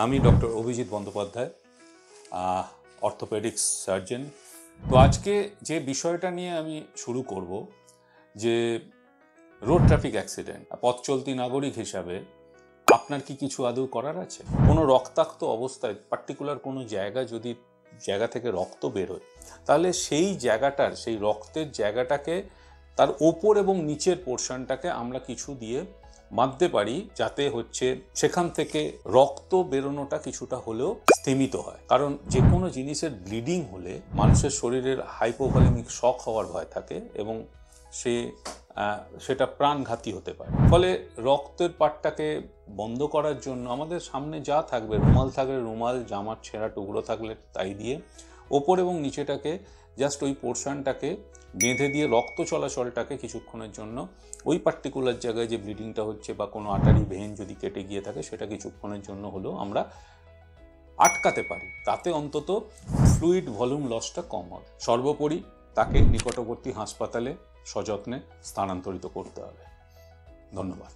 আমি doctor Abhijit Bandyopadhyay, orthopaedics surgeon. তো আজকে যে বিষয়টা নিয়ে আমি শুরু করব, যে রোড ট্রাফিক অ্যাক্সিডেন্ট, পথ চলতি নাগরিক হিসাবে আপনার কি কিছু আদৌ করার আছে? কোনো রক্তাক্ত অবস্থায় পার্টিকুলার কোনো জায়গা থেকে রক্ত বেরোয়, তাহলে সেই জায়গাটার, সেই রক্তের জায়গাটাকে, তার ওপর এবং নিচের পোর্শনটাকে আমরা কিছু দিয়ে বাঁধতে পারি, যাতে সেখান থেকে রক্ত বেরোনোটা কিছুটা হলেও স্থিমিত হয়। কারণ যে কোনো জিনিসের ব্লিডিং হলে মানুষের শরীরের হাইপোভলিমিক শক হওয়ার ভয় থাকে এবং সেটা প্রাণঘাতী হতে পারে। ফলে রক্তের পাটটাকে বন্ধ করার জন্য আমাদের সামনে যা থাকবে, রুমাল থাকলে রুমাল, জামার ছেঁড়া টুকরো থাকলে তাই দিয়ে ওপর এবং নিচেটাকে জাস্ট ওই পোর্শনটাকে বেঁধে দিয়ে রক্ত চলাচলটাকে কিছুক্ষণের জন্য ওই পার্টিকুলার জায়গায় যে ব্লিডিংটা হচ্ছে বা কোনো আর্টারি ভেন যদি কেটে গিয়ে থাকে সেটা কিছুক্ষণের জন্য হলেও আমরা আটকাতে পারি। তাতে অন্তত ফ্লুইড ভলিউম লসটা কম হবে। সর্বোপরি তাকে নিকটবর্তী হাসপাতালে সযত্নে স্থানান্তরিত করতে হবে। ধন্যবাদ।